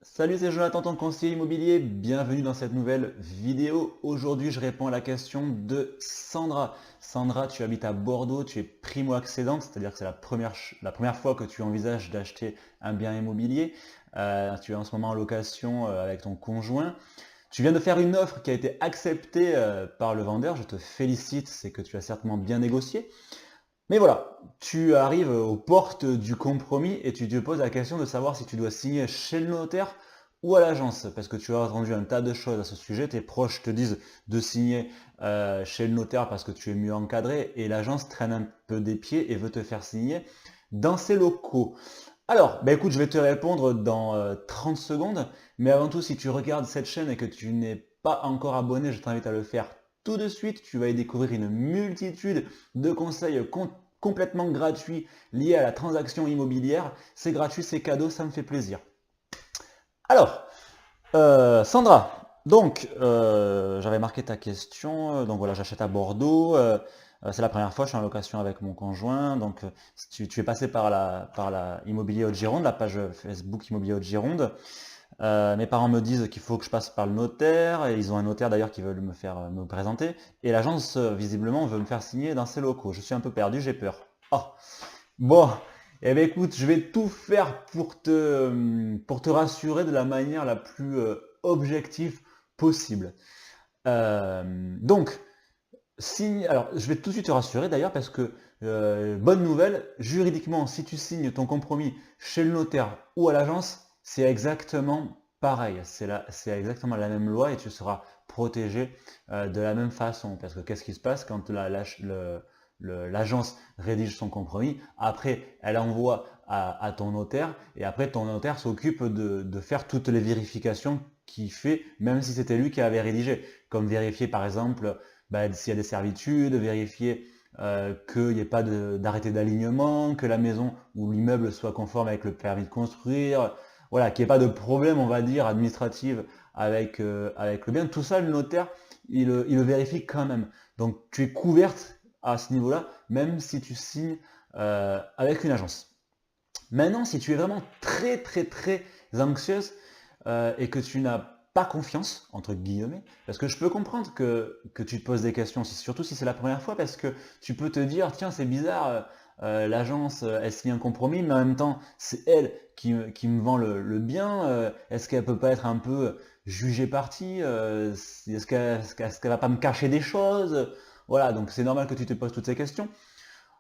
Salut, c'est Jonathan, ton conseiller immobilier. Bienvenue dans cette nouvelle vidéo. Aujourd'hui, je réponds à la question de Sandra. Sandra, tu habites à Bordeaux, tu es primo-accédante, c'est-à-dire que c'est la première fois que tu envisages d'acheter un bien immobilier. Tu es en ce moment en location avec ton conjoint. Tu viens de faire une offre qui a été acceptée par le vendeur. Je te félicite, c'est que tu as certainement bien négocié. Mais voilà, tu arrives aux portes du compromis et tu te poses la question de savoir si tu dois signer chez le notaire ou à l'agence, parce que tu as entendu un tas de choses à ce sujet. Tes proches te disent de signer chez le notaire parce que tu es mieux encadré et l'agence traîne un peu des pieds et veut te faire signer dans ses locaux. Alors, bah écoute, je vais te répondre dans 30 secondes, mais avant tout, si tu regardes cette chaîne et que tu n'es pas encore abonné, je t'invite à le faire tout de suite. Tu vas y découvrir une multitude de conseils complètement gratuits liés à la transaction immobilière. C'est gratuit, c'est cadeau, ça me fait plaisir. Alors, Sandra, donc j'avais marqué ta question. Donc voilà, j'achète à Bordeaux. C'est la première fois, je suis en location avec mon conjoint. Donc tu es passé par la Immobilier Haute-Gironde, la page Facebook Immobilier Haute-Gironde. Mes parents me disent qu'il faut que je passe par le notaire, et ils ont un notaire d'ailleurs qui veut me faire me présenter, et l'agence visiblement veut me faire signer dans ses locaux. Je suis un peu perdu, j'ai peur. Oh, bon, eh bien écoute, je vais tout faire pour te rassurer de la manière la plus objective possible. Donc, alors je vais tout de suite te rassurer d'ailleurs parce que, bonne nouvelle, juridiquement, si tu signes ton compromis chez le notaire ou à l'agence, c'est exactement pareil. C'est exactement la même loi et tu seras protégé de la même façon. Parce que qu'est-ce qui se passe quand l'agence rédige son compromis? Après, elle envoie à ton notaire et après ton notaire s'occupe de faire toutes les vérifications qu'il fait, même si c'était lui qui avait rédigé. Comme vérifier par exemple s'il y a des servitudes, vérifier qu'il n'y ait pas d'arrêté d'alignement, que la maison ou l'immeuble soit conforme avec le permis de construire, voilà, qu'il n'y ait pas de problème, on va dire, administratif avec le bien. Tout ça, le notaire, il le vérifie quand même. Donc tu es couverte à ce niveau-là, même si tu signes avec une agence. Maintenant, si tu es vraiment très très très anxieuse et que tu n'as pas confiance, entre guillemets, parce que je peux comprendre que tu te poses des questions, surtout si c'est la première fois, parce que tu peux te dire, tiens, c'est bizarre, l'agence, elle signe un compromis, mais en même temps, c'est elle qui me vend le bien, est-ce qu'elle peut pas être un peu jugée partie, est-ce qu'elle va pas me cacher des choses? Voilà, donc c'est normal que tu te poses toutes ces questions.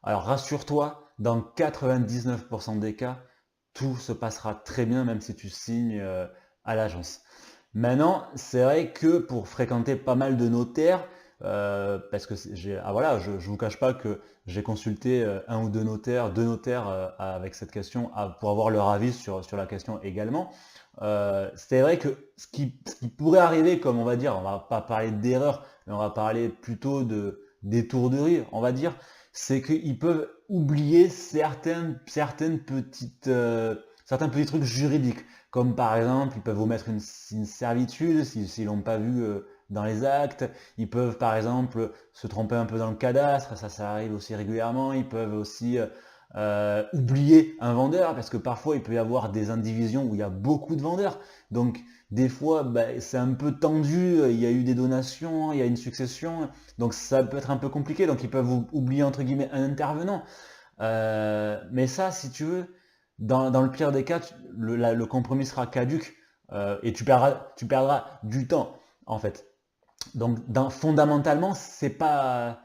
Alors rassure-toi, dans 99% des cas, tout se passera très bien, même si tu signes à l'agence. Maintenant, c'est vrai que pour fréquenter pas mal de notaires, parce que voilà, je ne vous cache pas que j'ai consulté un ou deux notaires avec cette question pour avoir leur avis sur la question également. C'est vrai que ce qui pourrait arriver, comme on va dire, on va pas parler d'erreur, mais on va parler plutôt de d'étourderie, on va dire, c'est qu'ils peuvent oublier certains petits trucs juridiques. Comme par exemple, ils peuvent omettre une servitude s'ils l'ont pas vu dans les actes. Ils peuvent par exemple se tromper un peu dans le cadastre, ça arrive aussi régulièrement. Ils peuvent aussi oublier un vendeur, parce que parfois il peut y avoir des indivisions où il y a beaucoup de vendeurs. Donc des fois, c'est un peu tendu, il y a eu des donations, il y a une succession, donc ça peut être un peu compliqué. Donc ils peuvent oublier entre guillemets un intervenant. Mais ça, si tu veux, dans le pire des cas, le compromis sera caduque et tu perdras du temps en fait. Donc fondamentalement, c'est pas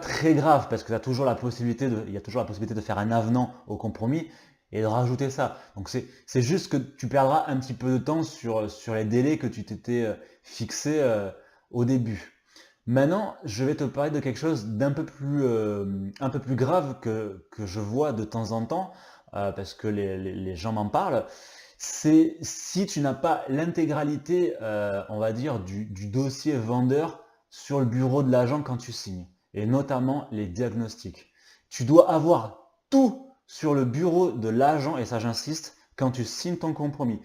très grave parce que il y a toujours la possibilité de faire un avenant au compromis et de rajouter ça. Donc c'est juste que tu perdras un petit peu de temps sur les délais que tu t'étais fixé au début. Maintenant, je vais te parler de quelque chose un peu plus grave que je vois de temps en temps, parce que les gens m'en parlent. C'est si tu n'as pas l'intégralité, on va dire, du dossier vendeur sur le bureau de l'agent quand tu signes, et notamment les diagnostics. Tu dois avoir tout sur le bureau de l'agent, et ça j'insiste, quand tu signes ton compromis.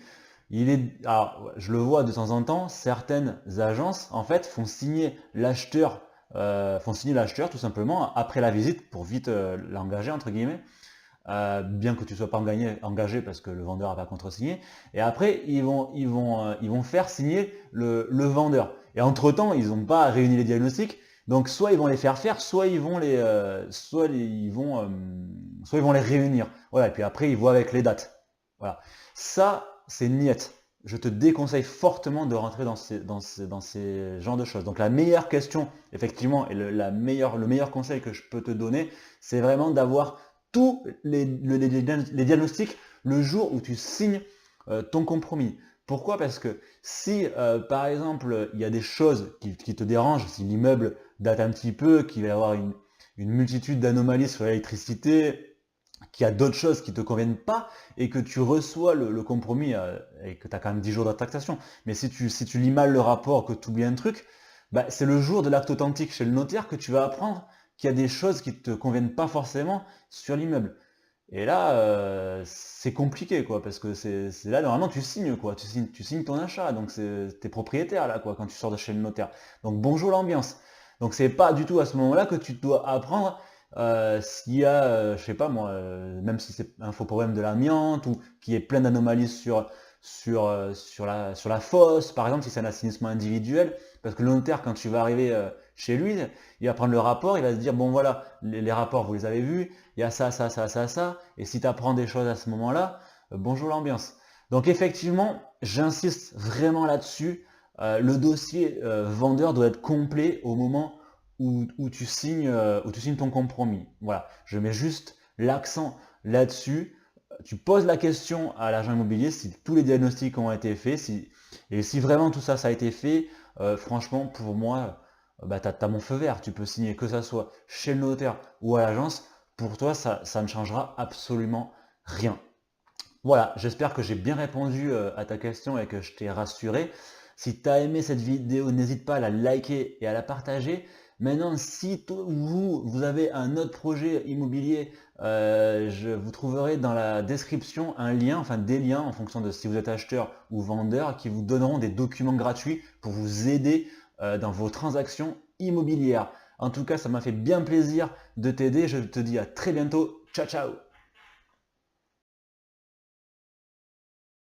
Alors, je le vois de temps en temps, certaines agences en fait font signer l'acheteur tout simplement après la visite pour vite l'engager entre guillemets. bien que tu ne sois pas engagé parce que le vendeur n'a pas contresigné. Et après, ils vont faire signer le vendeur. Et entre-temps, ils n'ont pas réuni les diagnostics. Donc soit ils vont les faire faire, soit ils vont soit ils vont les réunir. Voilà, et puis après, ils voient avec les dates. Voilà. Ça, c'est niette. Je te déconseille fortement de rentrer dans ces genres de choses. Donc la meilleure question, effectivement, et le meilleur conseil que je peux te donner, c'est vraiment d'avoir tous les diagnostics le jour où tu signes ton compromis. Pourquoi? Parce que si, par exemple, il y a des choses qui te dérangent, si l'immeuble date un petit peu, qu'il va y avoir une multitude d'anomalies sur l'électricité, qu'il y a d'autres choses qui ne te conviennent pas et que tu reçois le compromis et que tu as quand même 10 jours d'attractation. Mais si tu lis mal le rapport, que tu oublies un truc, bah, c'est le jour de l'acte authentique chez le notaire que tu vas apprendre qu'il y a des choses qui ne te conviennent pas forcément sur l'immeuble. Et là, c'est compliqué, quoi, parce que c'est là, normalement, tu signes, quoi. Tu signes ton achat, donc t'es propriétaire, là, quoi, quand tu sors de chez le notaire. Donc, bonjour l'ambiance. Donc, c'est pas du tout à ce moment-là que tu dois apprendre s'il y a, je sais pas moi, même si c'est un faux problème de l'amiante ou qu'il y ait plein d'anomalies sur la fosse, par exemple, si c'est un assainissement individuel, parce que le notaire, quand tu vas arriver chez lui, il va prendre le rapport, il va se dire, bon voilà, les rapports, vous les avez vus, il y a ça, ça, ça, ça, ça, et si tu apprends des choses à ce moment-là, bonjour l'ambiance. Donc effectivement, j'insiste vraiment là-dessus, le dossier vendeur doit être complet au moment où tu signes ton compromis. Voilà, je mets juste l'accent là-dessus. Tu poses la question à l'agent immobilier si tous les diagnostics ont été faits, et si vraiment tout ça, ça a été fait, franchement, pour moi, bah, tu as mon feu vert. Tu peux signer que ça soit chez le notaire ou à l'agence. Pour toi, ça ne changera absolument rien. Voilà, j'espère que j'ai bien répondu à ta question et que je t'ai rassuré. Si tu as aimé cette vidéo, n'hésite pas à la liker et à la partager. Maintenant, si vous avez un autre projet immobilier, vous trouverez dans la description un lien, enfin des liens en fonction de si vous êtes acheteur ou vendeur, qui vous donneront des documents gratuits pour vous aider dans vos transactions immobilières. En tout cas, ça m'a fait bien plaisir de t'aider. Je te dis à très bientôt. Ciao, ciao!